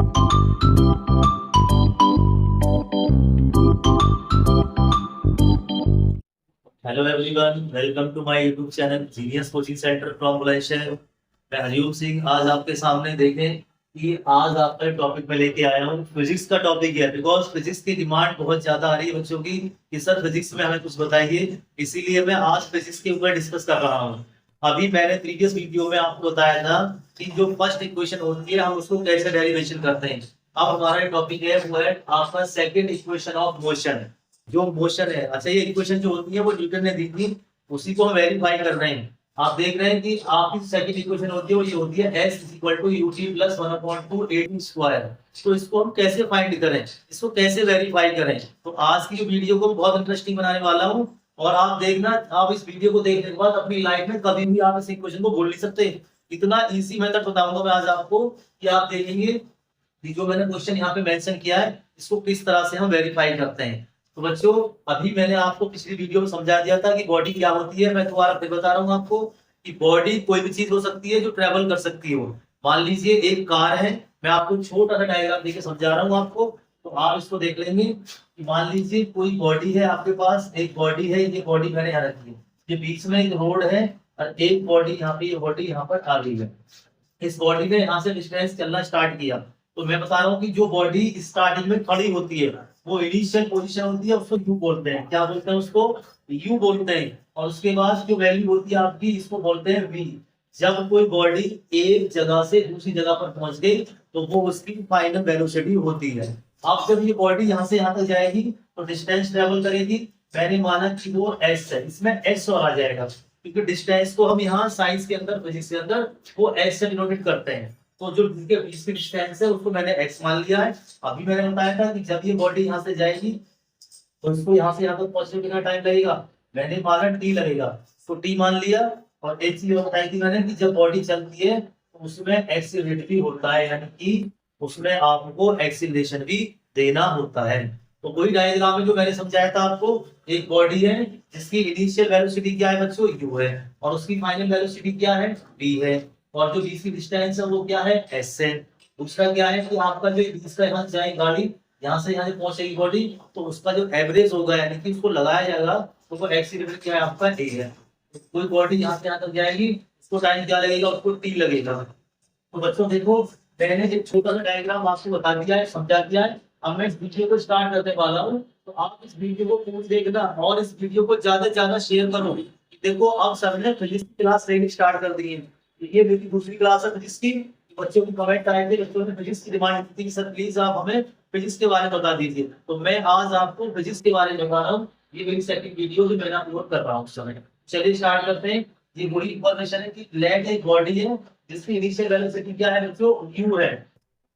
Hello everyone, welcome to my YouTube channel genius coaching centre from Bulandshahr. मैं हरिओम सिंह आज आपके सामने देखें कि आज आपका टॉपिक में लेके आया हूँ। फिजिक्स का टॉपिक है बिकॉज फिजिक्स की डिमांड बहुत ज्यादा आ रही है बच्चों की कि सर फिजिक्स में हमें कुछ बताइए, इसीलिए मैं आज फिजिक्स के ऊपर डिस्कस कर रहा हूँ। अभी मैंने प्रीवियस वीडियो में आपको बताया था कि जो फर्स्ट इक्वेशन होती है हम उसको कैसे डेरिवेशन करते हैं। अब हमारा टॉपिक है वो है आपका सेकेंड इक्वेशन ऑफ मोशन। जो मोशन है, अच्छा ये इक्वेशन जो होती है वो न्यूटन ने दी थी, उसी को हम वेरीफाई कर रहे हैं। आप देख रहे हैं कि आपकी सेकंड इक्वेशन होती है वो ये होती है s equal to u t plus 1/2 a square. तो इसको हम कैसे फाइंड करें, इसको कैसे वेरीफाई करें, तो आज की जो वीडियो को बहुत इंटरेस्टिंग बनाने वाला हूँ। और आप देखना, आप इस वीडियो को देखने के बाद अपनी लाइफ में कभी भी आप इस इक्वेशन को भूल नहीं सकते। इतना इजी मेथड बताऊंगा मैं आज आपको कि आप देखेंगे कि जो मैंने क्वेश्चन यहाँ पे मेंशन किया है इसको किस तरह से हम वेरीफाई करते हैं। तो बच्चों, अभी मैंने आपको पिछली वीडियो में समझा दिया था कि बॉडी क्या होती है। मैं दोबारा फिर बता रहा हूँ आपको कि बॉडी कोई भी चीज हो सकती है जो ट्रेवल कर सकती है। वो मान लीजिए एक कार है, मैं आपको छोटा सा डायग्राम देके समझा रहा हूँ आपको, तो आप इसको देख लेंगे कि मान लीजिए कोई बॉडी है आपके पास, एक बॉडी है, ये बॉडी मैंने यहाँ रखी है, ये बीच में एक रोड है और एक बॉडी यहाँ पे, ये बॉडी यहाँ पर आ गई है। इस बॉडी ने यहाँ से डिस्टेंस चलना स्टार्ट किया, तो मैं बता रहा हूँ कि जो बॉडी स्टार्टिंग में खड़ी होती है वो इनिशियल पोजीशन होती है, उसको यू बोलते हैं। क्या बोलते हैं उसको? यू बोलते हैं। और उसके बाद जो वैल्यू होती है आपकी, इसको बोलते हैं वी। जब कोई बॉडी एक जगह से दूसरी जगह पर पहुंच गई तो वो उसकी फाइनल वेलोसिटी होती है। अब जब ये बॉडी यहाँ से यहाँ तक जाएगी तो डिस्टेंस ट्रेवल करेगी। मैंने माना कि वो एस है, इसमें एस और आ जाएगा क्योंकि डिस्टेंस को हम यहाँ साइंस के अंदर, फिजिक्स के अंदर वो एस से डिनोटेट करते हैं। तो जो इनके बीच की डिस्टेंस है उसको मैंने x मान लिया है। अभी मैंने बताया था कि जब ये बॉडी यहाँ से जाएगी तो इसको यहाँ से यहाँ तक पहुंचने कितना टाइम लगेगा, मैंने माना t लगेगा, तो t मान लिया। और एक चीज बताई थी मैंने कि जब बॉडी चलती है तो उसमें एक्सीलरेट भी होता है, यानी कि उसमें आपको एक्सीलरेशन भी देना होता है। तो वही डायग्राम में जो मैंने समझाया था आपको, एक बॉडी है जिसकी इनिशियल वेलोसिटी क्या है बच्चों, u है, और उसकी फाइनल वेलोसिटी क्या है, v है, और जो बीच की डिस्टेंस है वो क्या है, एस है। दूसरा क्या है कि आपका जो बीच का यहाँ जाए गाड़ी, यहाँ से यहाँ पहुंचेगी बॉडी, तो उसका जो एवरेज होगा यानी कि उसको लगाया जाएगा तो वो एक्सीलरेशन क्या है आपका ए है। तो कोई बॉडी यहाँ से यहाँ तक जाएगी, उसको टाइम क्या लगेगा, उसको टी लगेगा। तो बच्चों देखो, मैंने एक छोटा सा डायग्राम आपको बता दिया है, समझा दिया है। अब मैं इस वीडियो को स्टार्ट करने वाला हूँ, तो आप इस वीडियो को पूरी देखना और इस वीडियो को ज्यादा से ज्यादा शेयर करो। देखो अब सर ने फिजिक्स की क्लास लेनी स्टार्ट कर दी है, ये मेरी दूसरी क्लास है फिजिक्स की। बच्चों की कमेंट आए थे, बच्चों ने फिजिक्स की डिमांड की थी कि सर प्लीज आप हमें फिजिक्स के बारे में बता दीजिए, तो मैं आज आपको फिजिक्स के बारे में बता रहा हूँ। ये मेरी सेकंड वीडियो जो मैंने अपलोड कर रहा हूँ उस समय। चलिए स्टार्ट करते हैं। ये पूरी इंफॉर्मेशन है कि लेड एक बॉडी है जिसकी इनिशियल वेलोसिटी क्या है बच्चों, यू है।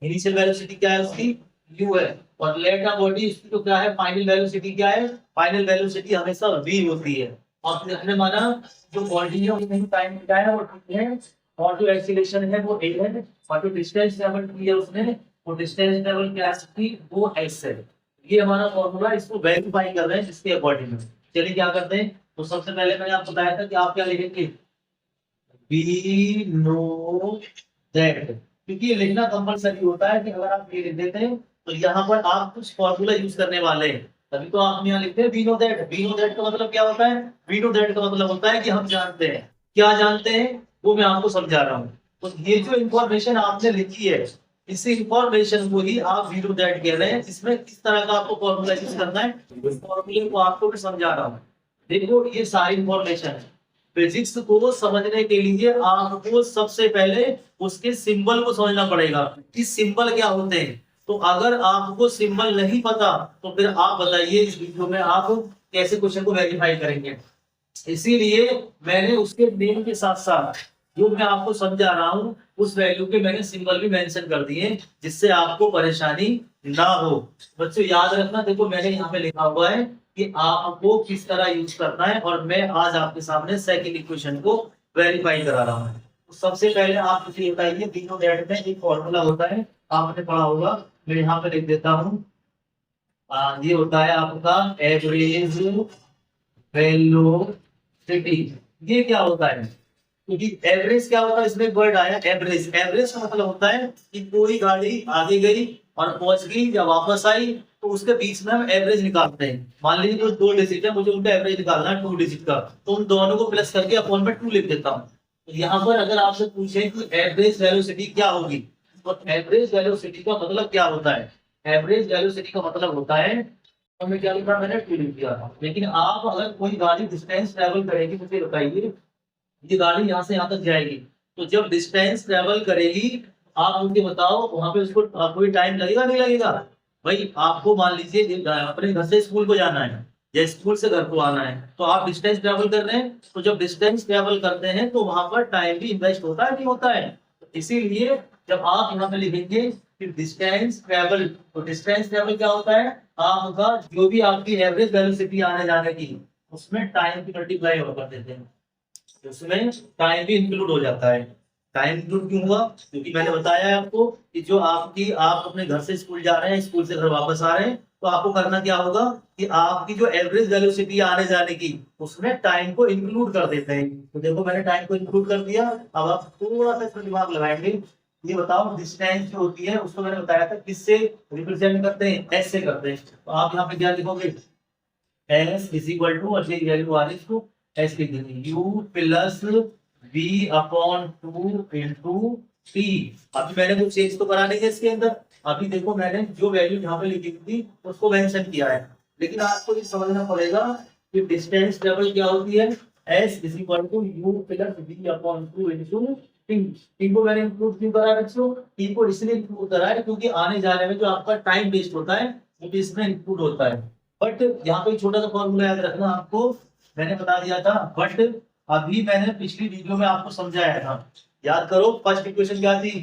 इनिशियल वेलोसिटी क्या है उसकी, यू है। और लेड का बॉडी, इसकी तो क्या है, फाइनल वेलोसिटी क्या है, फाइनल वेलोसिटी हमेशा वी होती है। और हमने माना जो बॉडी है उसमें टाइम क्या है वो t है, और जो एक्सीलरेशन है वो a है, और जो डिस्टेंस ट्रेवल की है उसने, वो डिस्टेंस ट्रेवल क्या है वो s है। ये हमारा फॉर्मूला, इसको वेरीफाई कर रहे हैं इसके अकॉर्डिंग में। चलिए क्या करते हैं, तो सबसे पहले मैंने आपको बताया था कि आप क्या लिखेंगे, वी नो दैट, क्योंकि ये लिखना कंपलसरी होता है कि अगर आप ये लिख देते हैं तो यहाँ पर आप कुछ फॉर्मूला यूज करने वाले हैं, तभी तो आप यहाँ लिखते हैं we know that. We know that का मतलब क्या होता है, वी नो दैट का मतलब होता है कि हम जानते हैं। क्या जानते हैं वो मैं आपको समझा रहा हूँ। तो ये जो इंफॉर्मेशन आपने लिखी है, इसी इंफॉर्मेशन को ही आप वी नो दैट कह रहे हैं। इसमें किस तरह का आपको फॉर्मूला यूज करना है, उस फॉर्मूले को आपको मैं समझा रहा हूँ। देखो ये सारी इंफॉर्मेशन है। फिजिक्स को समझने के लिए आपको सबसे पहले उसके सिंबल को समझना पड़ेगा कि सिंबल क्या होते हैं। तो अगर आपको सिंबल नहीं पता तो फिर आप बताइए इस वीडियो में आप कैसे क्वेश्चन को वेरीफाई करेंगे। इसीलिए मैंने उसके नेम के साथ साथ जो मैं आपको समझा रहा हूं उस वैल्यू के मैंने सिंबल भी मेंशन कर दिए, जिससे आपको परेशानी ना हो। बच्चों याद रखना, देखो मैंने यहाँ पे लिखा हुआ है कि आपको किस तरह यूज करना है, और मैं आज आपके सामने सेकंड इक्वेशन को वेरीफाई करा रहा हूँ। तो सबसे पहले आप मुझे बताइए, तीनों दैट में एक फॉर्मूला होता है, आपने पढ़ा होगा, मैं यहाँ पे लिख देता हूँ। ये होता है आपका एवरेज वेलोसिटी। ये क्या होता है, क्योंकि एवरेज क्या होता है, इसमें एक वर्ड आया एवरेज। एवरेज का मतलब होता है कि कोई गाड़ी आगे गई और पहुंच गई या वापस आई, तो उसके बीच में हम एवरेज निकालते हैं। मान लीजिए जो 2 डिजिट है, मुझे उनका एवरेज निकालना है 2 डिजिट का, तो उन दोनों को प्लस करके अपॉन में 2 लिख देता हूँ। तो यहाँ पर अगर आपसे पूछे कि एवरेज वेलोसिटी क्या होगी, तो एवरेज वेलोसिटी का मतलब क्या होता है? एवरेज वेलोसिटी का मतलब होता है, तो मैं क्या लिखा, मैंने 2 लिख दिया था। लेकिन आप अगर कोई गाड़ी डिस्टेंस ट्रेवल करेगी, मुझे बताइए, ये गाड़ी यहाँ से यहाँ तक जाएगी, तो जब डिस्टेंस ट्रेवल करेगी, आप मुझे बताओ वहां पे उसको कोई टाइम लगेगा नहीं लगेगा? भाई आपको मान लीजिए अपने घर से स्कूल को जाना है या स्कूल से घर को आना है, तो आप डिस्टेंस ट्रेवल कर रहे हैं, तो जब डिस्टेंस ट्रेवल करते हैं तो वहां पर टाइम भी इन्वेस्ट होता है नहीं होता है? तो इसीलिए जब आप यहाँ पे लिखेंगे कि डिस्टेंस ट्रेवल, तो डिस्टेंस ट्रेवल क्या होता है, आपका जो भी आपकी एवरेज वेलोसिटी आने जाने की, उसमें टाइम की मल्टीप्लाई कर देते हैं, उसमें टाइम भी इंक्लूड हो जाता है। टाइम इंक्लूड क्यों हुआ? क्योंकि मैंने बताया है आपको कि जो आप अपने घर से स्कूल जा रहे हैं, स्कूल से घर वापस आ रहे हैं, तो आपको करना क्या होगा कि आपकी जो एवरेज वेलोसिटी आने जाने की, उसमें टाइम को इंक्लूड कर देते हैं। तो देखो मैंने टाइम को इंक्लूड कर दिया। अब आप थोड़ा सा इसमें दिमाग लगाएंगे। ये बताओ डिस्टेंस जो होती है उसको मैंने बताया था किससे रिप्रेजेंट करते हैं, एस से करते हैं। तो आप यहाँ पे क्या लिखोगे, एस इज इक्वल टू, और ये वैल्यू आ रही है, इसको एस लिख देंगे, u plus v upon 2 into t. अभी मैंने कुछ चेंज तो करा नहीं है इसके अंदर। अभी देखो मैंने जो वैल्यू यहाँ पे लिखी थी उसको मेंशन किया है, लेकिन आपको ये समझना पड़ेगा कि डिस्टेंस ट्रेवल क्या होती है, s is equal to u plus v upon 2 into t. T को मैंने इंक्लूड क्यों करा है बच्चों? टी को इसलिए इंक्लूड करा है क्योंकि आने जाने में जो आपका टाइम वेस्ट होता है वो भी इसमें इंक्लूड होता है। बट यहाँ पे छोटा सा फॉर्मूला याद रखना आपको, मैंने बता दिया था, बट अभी मैंने पिछली वीडियो में आपको समझाया था। याद करो फर्स्ट इक्वेशन क्या थी?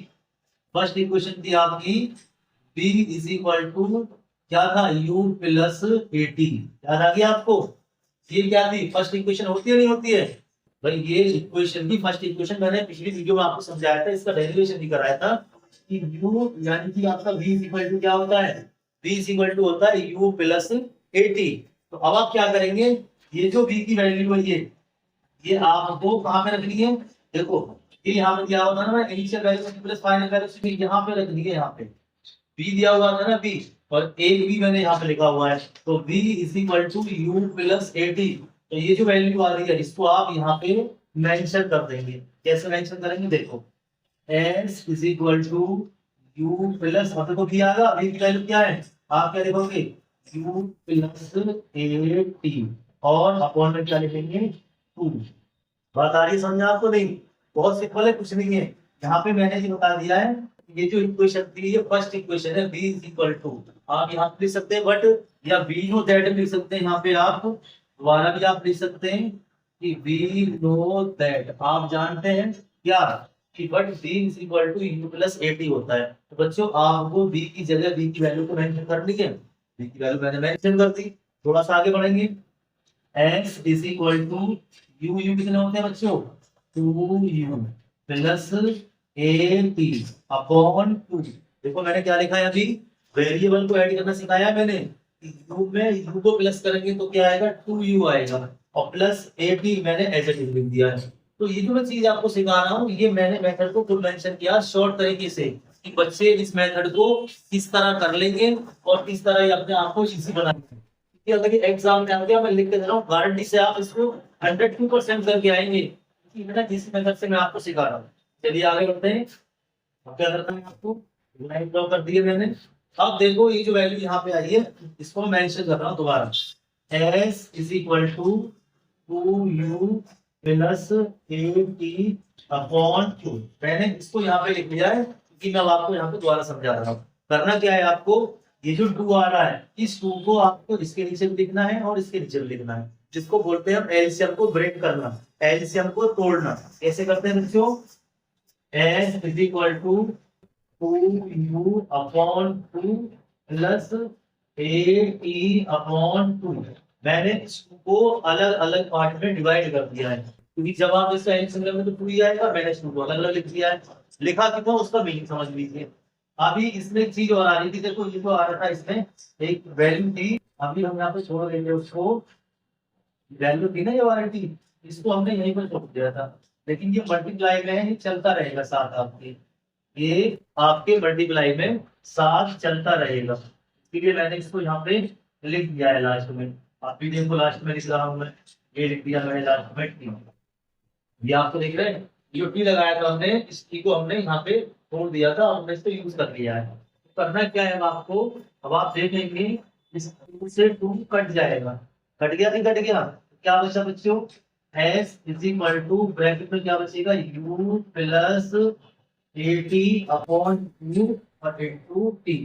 फर्स्ट इक्वेशन थी आपकी b इज इक्वल टू क्या था, u प्लस एटी। याद आ गया आपको? ये क्या थी फर्स्ट इक्वेशन, होती है नहीं होती है? भाई ये इक्वेशन की फर्स्ट इक्वेशन मैंने पिछली वीडियो में आपको समझाया था, इसका डेरिवेशन भी कराया था कि u यानी कि आपका v इज इक्वल टू क्या होता है, v इज इक्वल टू होता है u प्लस 80। तो अब आप क्या करेंगे, ये जो v की वैल्यू है ये आपको कहाँ पे रखनी है? देखो ये यहाँ पे दिया हुआ था ना, initial value plus final value यहाँ पे रख दी है, यहाँ पे v दिया हुआ था ना v, और एक भी मैंने यहाँ पे लिखा हुआ है, तो v is equal to u plus 80। तो ये जो वैल्यू आ रही है इसको आप यहाँ पे मेंशन कर देंगे। कैसे मेंशन करेंगे, देखो s is equal to u plus, मतलब v आ गया, v की वैल्यू क्या है, आप क्या लिखोगे, u प्लस 80 और अपॉन में क्या लिखेंगे 2। बात आ रही है समझ आपको? नहीं, बहुत सिंपल है, कुछ नहीं है। यहाँ पे मैंने ये बता दिया है, ये जो इक्वेशन थी ये फर्स्ट इक्वेशन है, b इज इक्वल टू, आप यहाँ पे लिख सकते हैं बट, या b नो दैट लिख सकते हैं, यहाँ पे आप दोबारा भी आप लिख सकते हैं कि b नो दैट, आप जानते हैं क्या कि but b is equal to u plus 80 होता है। तो बच्चों आपको b की जगह b की वैल्यू को मेंशन करनी है, b की वैल्यू मैंने मेंशन कर दी। थोड़ा सा आगे बढ़ेंगे, x is equal to u, u कितने होते हैं बच्चों, 2u प्लस 80 अपॉन 2। देखो मैंने क्या लिखा है, अभी वेरिएबल को ऐड करना सिखाया मैंने, u में u को प्लस करेंगे तो क्या आएगा, 2u आएगा, और प्लस 80 मैंने ऐसे लिख दिया है। तो ये जो मैं चीज आपको सिखा रहा हूँ, ये मैंने मेथड को खुद मेंशन किया शॉर्ट तरीके से, कि बच्चे इस मेथड को किस तरह कर लेंगे और किस तरह अपने आप को इजी बनाएंगे। अगर एग्जाम में आ गया, मैं लिख के दे रहा हूँ, गारंटी से आप इसको 102% करके आएंगे, जिस मेथड से मैं आपको सिखा रहा हूँ। चलिए आगे बढ़ते हैं। अब क्या करना है आपको, लाइन ड्रॉ कर दिए मैंने। अब देखो ये जो वैल्यू यहाँ पे आई है इसको मैं मेंशन कर रहा हूँ दोबारा, s is equal to 2u plus 80 upon 2। मैंने इसको यहाँ पे लिख लिया है क्योंकि मैं आपको यहाँ पे दोबारा समझा रहा हूँ। करना क्या है आपको, ये जो 2 आ रहा है इस 2 को आपको इसके नीचे भी लिखना है और इसके नीचे भी लिखना है, जिसको बोलते हैं हम एलसीएम को ब्रेक करना, एलसीएम को तोड़ना। कैसे करते हैं बच्चों, s is equal to 2u upon 2 plus 80 upon 2। मैंने इसको अलग अलग पार्ट में डिवाइड कर दिया है, क्योंकि जब आप इसका एलसीएम लेंगे तो 2 ही आएगा। मैंने इसको अलग अलग लिख दिया है, लिखा क्यों, उसका मीनिंग समझ लीजिए। अभी इसमें एक चीज और आ रही थी, देखो ये तो आ रहा था, इसमें एक वैल्यू थी, अभी हम यहाँ पे छोड़ देंगे उसको, वैल्यू थी ना ये वाली थी, इसको हमने यहीं पर छोड़ दिया था। लेकिन ये मल्टीप्लाई में है, ये चलता रहेगा साथ आपके, ये आपके मल्टीप्लाई में साथ चलता रहेगा। इसलिए मैंने इसको यहाँ पे लिख दिया है लास्ट में। आप भी देखो लास्ट में लिख रहा हूँ मैं, ये लिख दिया मैंने लास्ट में टी। ये आपको देख रहे हैं, जो टी लगाया था हमने, इस टी को हमने यहाँ पे छोड़ दिया था और हमने इसको यूज कर लिया है। तो करना क्या है अब आपको, अब आप देखेंगे इस टू से टू कट जाएगा, कट गया कि कट गया, क्या बचा बच्चों, S is equal to bracket में क्या बचेगा, you plus a T upon you और इंटू टी।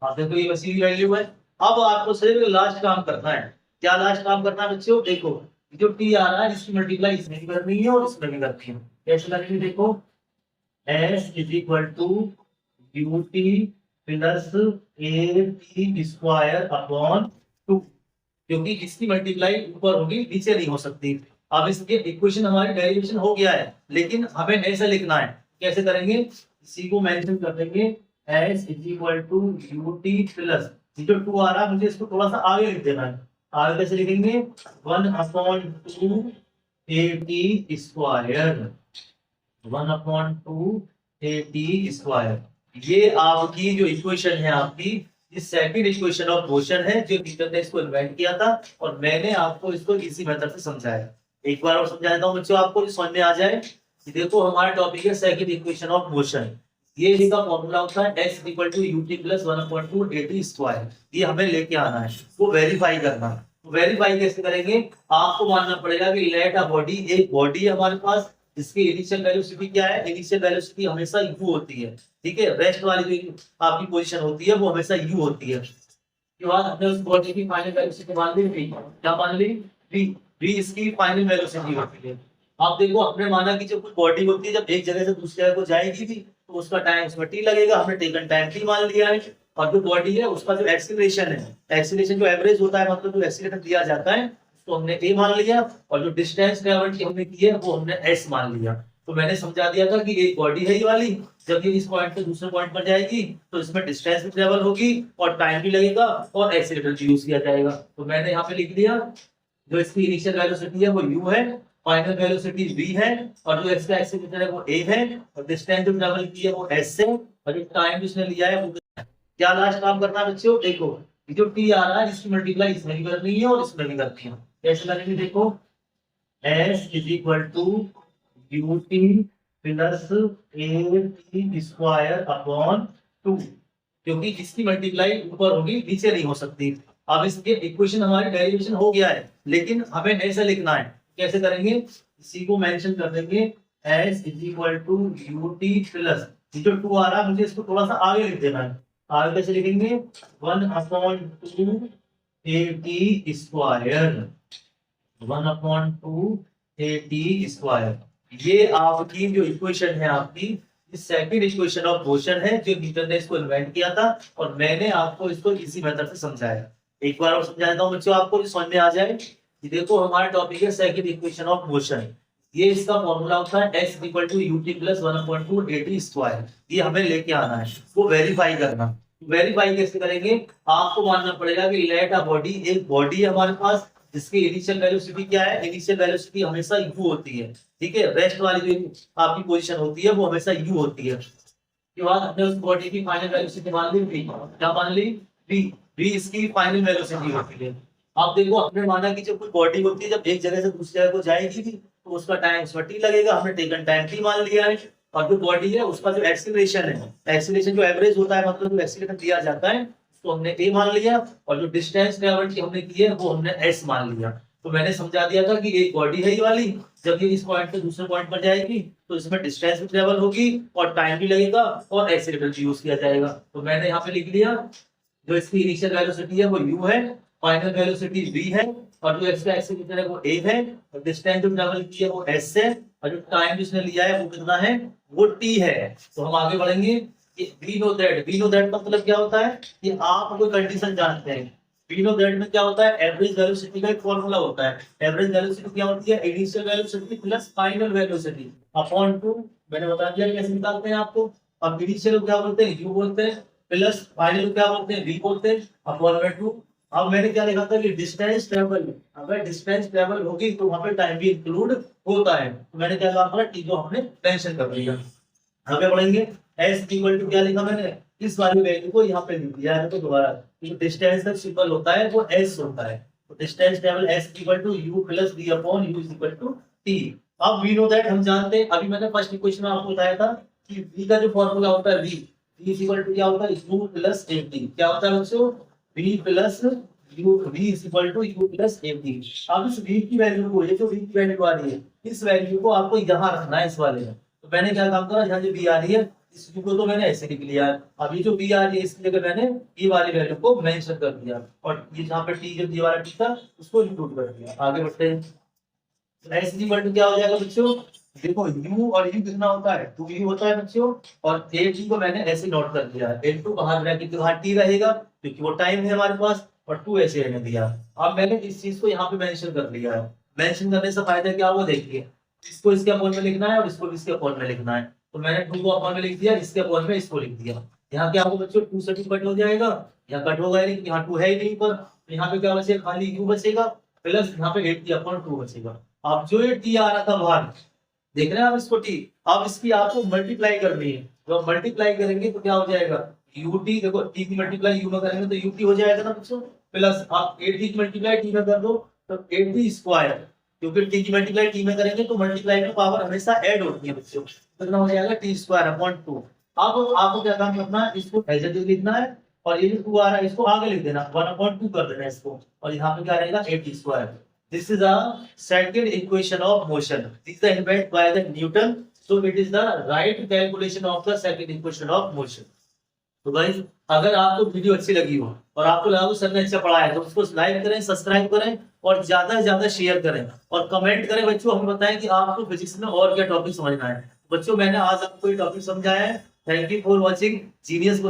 आप देखो ये बची हुई वैल्यू है। अब आपको सिर्फ लास्ट काम करना है। क्या लास्ट काम करना है बच्चों, देखो जो टी आ रहा है इसकी मल्टीप्लाई इसमें भी करनी है और इसमें भी करनी है। कैसे करेंगे, देखो s is equal to u t plus a t square upon two, क्योंकि इसकी मल्टीप्लाई ऊपर होगी नीचे नहीं हो सकती। अब इसके इक्वेशन हमारी डेरिवेशन हो गया है, लेकिन हमें ऐसे लिखना है। कैसे करेंगे, इसी को मेंशन कर देंगे, s is equal to u t plus, ये जो टू आ रहा है मुझे इसको थोड़ा सा आगे लिख देना है। आगे कैसे लिखेंगे, one upon two a t square, one upon two a t square. ये आपकी जो इक्वेशन है आपकी, ये सेकंड इक्वेशन ऑफ मोशन है, जो न्यूटन ने इसको इन्वेंट किया था और मैंने आपको इसको इसी मेथड से समझाया। एक बार और समझा देता हूँ बच्चों आपको, समझ में आ जाए। देखो हमारा टॉपिक है सेकंड इक्वेशन ऑफ मोशन। ये इसका फॉर्मूला होता है x equal to u t plus one upon two a t square. ये हमें लेके आना है, वो वेरीफाई करना है। तो वेरीफाई कैसे करेंगे, आपको मानना पड़ेगा कि लेट अ बॉडी, एक बॉडी है हमारे पास, इसकी इनिशियल वेलोसिटी क्या है, इनिशियल वेलोसिटी हमेशा u होती है, ठीक है। रेस्ट वाली जो आपकी पोजीशन होती है वो हमेशा u होती है। के बाद हमने उस बॉडी की फाइनल वेलोसिटी मान ली v, क्या मान ली, v, v इसकी फाइनल वेलोसिटी होती है। आप देखो हमने माना कि जब कुछ बॉडी होती है, जब एक जगह से दूसरी जगह को जाएगी भी तो उसका टाइम उसमें t लगेगा, हमने टेकन टाइम t मान लिया है। और जो बॉडी है उसका जो एक्सीलरेशन है, एक्सीलरेशन जो एवरेज होता है, मतलब जो एक्सीलरेशन दिया जाता है तो हमने a मान लिया, और जो डिस्टेंस ट्रेवल की हमने की है वो हमने s मान लिया। तो मैंने समझा दिया था कि एक बॉडी है ये वाली, जब ये इस पॉइंट से दूसरे पॉइंट पर जाएगी तो इसमें डिस्टेंस भी ट्रेवल होगी और टाइम भी लगेगा और एक्सीलरेटर भी यूज किया जाएगा। तो मैंने यहाँ पे लिख दिया, जो इसकी इनिशियल वेलोसिटी है वो u है, फाइनल वेलोसिटी v है, और जो इसका एक्सीलरेटर है वो a है, और डिस्टेंस जो ट्रेवल की है वो s है, और जो टाइम इसने लिया है वो क्या। लास्ट काम करना है बच्चों, देखो ये जो t आ रहा है इसकी मल्टीप्लाई इसमें भी करनी है और इसमें भी करनी है। कैसे करेंगे, देखो s is equal to u t plus a t square upon two, क्योंकि इसकी मल्टीप्लाई ऊपर होगी नीचे नहीं हो सकती। अब इसके इक्वेशन हमारी डेरिवेशन हो गया है, लेकिन हमें ऐसे लिखना है। कैसे करेंगे, इसी को मेंशन कर देंगे, s is equal to u t plus, ये जो टू आ रहा है मुझे इसको थोड़ा सा आगे लिख देना है। आगे कैसे लिखेंगे, one upon two a t square, one upon two a t square. ये आपकी जो इक्वेशन है आपकी, इस सेकंड इक्वेशन ऑफ मोशन है, जो न्यूटन ने इसको इन्वेंट किया था और मैंने आपको इसको इसी मेथड से समझाया। एक बार और समझा देता हूँ बच्चों आपको, समझ में आ जाए। देखो हमारा टॉपिक है सेकंड इक्वेशन ऑफ मोशन। ये इसका फॉर्मूला होता है x equal to u t plus one upon two a t square. ये हमें लेके आना है, वो वेरीफाई करना। वेरीफाई कैसे करेंगे, आपको मानना पड़ेगा कि लेट अ बॉडी, एक बॉडी है हमारे पास, जिसकी इनिशियल वेलोसिटी क्या है, इनिशियल वेलोसिटी हमेशा u होती है, ठीक है। रेस्ट वाली जो आपकी पोजीशन होती है वो हमेशा u होती है। के बाद हमने उस बॉडी की फाइनल वेलोसिटी मान ली v, क्या मान ली, v इसकी फाइनल वेलोसिटी होती है। आप देखो हमने माना कि जब कोई बॉडी होती है, जब एक जगह से दूसरी जगह को जाएगी भी तो उसका टाइम उसमें t लगेगा, हमने टेकन टाइम t मान लिया है। और जो बॉडी है उसका जो एक्सीलरेशन है, एक्सीलरेशन जो एवरेज होता है, मतलब जो एक्सीलरेशन दिया जाता है तो हमने a मान लिया, और जो डिस्टेंस ट्रेवल की हमने की है वो हमने s मान लिया। तो मैंने समझा दिया था कि एक बॉडी है ये वाली, जब ये इस पॉइंट से दूसरे पॉइंट पर जाएगी तो इसमें डिस्टेंस भी ट्रेवल होगी और टाइम भी लगेगा और एक्सीलरेटर भी यूज किया जाएगा। तो मैंने यहाँ पे लिख दिया, जो इसकी इनिशियल वेलोसिटी है वो u है, फाइनल वेलोसिटी v है, और जो इसका एक्सीलरेटर है वो a है, और डिस्टेंस जो ट्रेवल की है वो s है, और जो टाइम जिसने लिया है वो कितना है, वो t है। तो हम आगे बढ़ेंगे। वी नो दैट का मतलब क्या होता है, कि आप कोई कंडीशन जानते हैं। वी नो दैट में क्या होता है, एवरेज वेलोसिटी का एक फॉर्मूला होता है। एवरेज वेलोसिटी क्या होती है, initial velocity plus final velocity upon two. मैंने बता दिया कैसे निकालते हैं आपको। अब इनिशियल को क्या बोलते हैं, u बोलते हैं, प्लस फाइनल को क्या बोलते हैं, v बोलते हैं, अपॉन में टू। अब मैंने क्या लिखा था कि डिस्टेंस ट्रेवल, अगर डिस्टेंस ट्रेवल होगी तो वहां पे टाइम भी इंक्लूड होता है। तो मैंने क्या कहा, टी जो हमने मेंशन कर दिया। आगे बढ़ेंगे, एस इक्वल टू क्या लिखा मैंने, इस वाली वैल्यू को यहाँ पे लिख दिया है। तो दोबारा जो डिस्टेंस का सिंबल होता है वो एस होता है। तो distance travel s equal to u plus v upon u is equal to t. अब वी नो दैट, हम जानते हैं, अभी मैंने फर्स्ट इक्वेशन में आपको बताया था कि v का जो फॉर्मूला होता है v इज इक्वल टू क्या होता है, u प्लस ft। क्या होता है बच्चों, v plus u, v is equal to u plus ft। अब इस v की वैल्यू को, ये जो v की वैल्यू आ रही है, इस वैल्यू को आपको यहाँ रखना है इस वाले में। तो मैंने क्या काम करा, यहाँ जो v आ रही है इस v को तो मैंने ऐसे लिख लिया है। अब ये जो v आ रही है इसकी जगह मैंने e वाली वैल्यू को मेंशन कर दिया, और ये जहाँ पे t, जो ये वाला t था उसको इंक्लूड कर दिया। आगे बढ़ते हैं, एस इक्वल टू क्या हो जाएगा बच्चों, देखो u और u कितना होता है, 2u होता है बच्चों, और at को मैंने ऐसे नोट कर दिया है। n2 बाहर ब्रैकेट के बाहर t रहेगा क्योंकि वो टाइम है हमारे पास, और 2 ऐसे रहने दिया। अब मैंने इस चीज को यहाँ पे मेंशन कर दिया है। मेंशन करने से फायदा क्या होगा, देखिए, इसको इसके अपॉन में लिखना है और इसको इसके अपॉन में लिखना है। तो मैंने 2 को अपॉन में लिख दिया, इसके अपॉन में इसको लिख दिया। यहाँ क्या होगा बच्चों, 2 से 2 कट हो जाएगा, यहाँ कट होगा नहीं, यहाँ 2 है ही नहीं पर, यहाँ पे क्या बचेगा, खाली u बचेगा, प्लस यहाँ पे 8 अपॉन 2 बचेगा। अब जो ये टी आ रहा था बाहर, देख रहे हैं आप इसको टी, अब इसकी आपको मल्टीप्लाई करनी है। जब मल्टीप्लाई करेंगे तो क्या हो जाएगा, यूटी, देखो टी की मल्टीप्लाई यू में करेंगे तो यूटी हो जाएगा ना बच्चों, प्लस आप 8 की मल्टीप्लाई टी में कर दो तो 8 स्क्वायर, क्योंकि टी की मल्टीप्लाई टी में करेंगे तो मल्टीप्लाई में पावर हमेशा ऐड होती है बच्चों, तो कितना हो जाएगा टी स्क्वायर अपॉन 2। अब आपको क्या काम करना है, इसको एज इट इज लिखना है, और ये जो 2 आ रहा है इसको आगे लिख देना, 1/2 कर देना इसको, और यहाँ पे क्या रहेगा 8 square. This is a second equation of motion. This is invented by the Newton. So it is the right calculation of the second equation of motion. तो गाइस, अगर आपको वीडियो अच्छी लगी हो और आपको लगा सर ने अच्छा पढ़ाया है तो उसको लाइक करें, सब्सक्राइब करें और ज्यादा से ज्यादा शेयर करें और कमेंट करें बच्चों, हमें बताएं कि आपको फिजिक्स में और क्या टॉपिक समझना है। बच्चों मैंने आज आपको ये टॉपिक समझाया है। Thank you for watching genius.